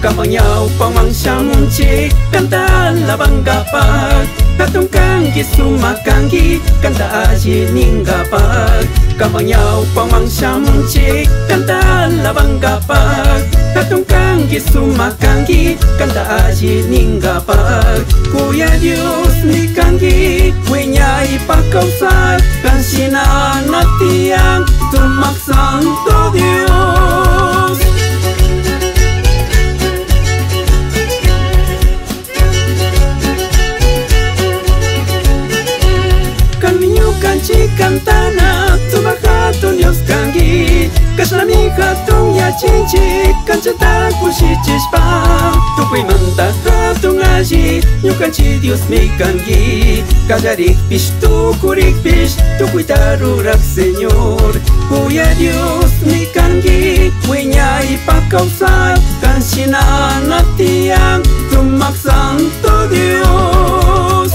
Kapanyaw pamangsyamchi kanta labanggapak Katong kanggi sumakanggi kanta aji ninggapak Kapanyaw pamangsyamchi kanta labanggapak Katong kanggi sumakanggi kanta aji ninggapak Kuya Dios ni kanggi kuenya ipakausap Kansina natiyang tumaksanto Dios Kanchi kantana tubahato Dios kangi Kashlami hatong ya chinchi Kanchata kushichispa Tukui manta hatong aji Nyukanchi Dios mi kangi Kajarik pish tukurik pish Tukui tarurak Señor Kuya Dios mi kangi Kuenya ipakausap Kanshina natiyang tumaksanto Dios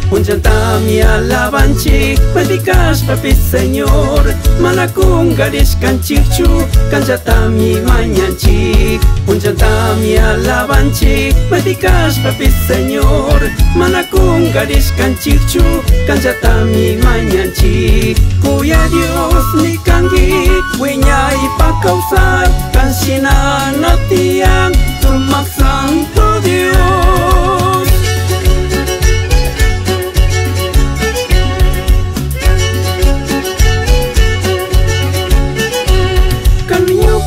Punjantami alabanchi, medikas papi Señor Malakungarish kanchichu, kanjatami manyanchi Punjantami alabanchi, medikas papi Señor Malakungarish kanchichu, kanjatami manyanchi Kuya Dios ni kangi, kuenya ipakausap Kanshina natiyang tumaksanto Dios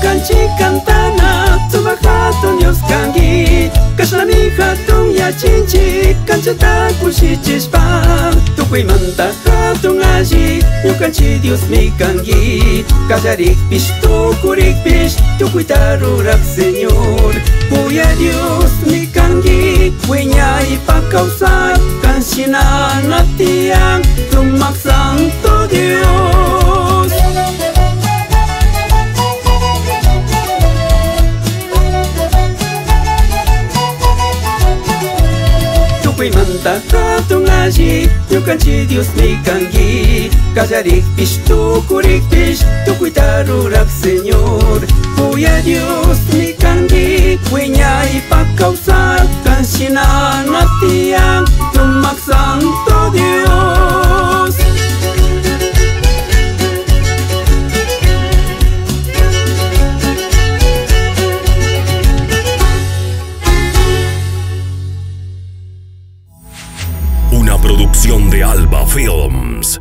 Kanchi kantana tubahato Dios kangi Kashlami hatong ya chinchi Kanchata kushichispa Tukui manta hatong aji Nyukanchi Dios mi kangi Kajarik pish tukurik pish Tukui tarurak Señor Kuya Dios mi kangi Kuenya ipakausap Kanshina natiyang tumaksanto Dios Tukui manta hatong aji Nyukanchi Dios mi kangi Kajarik pish tukurik pish Tukui tarurak Señor Kuya Dios mi kangi Kuenya ipakausap Kanshina natiyang tumaksanto Dios Una producción de Alba Films.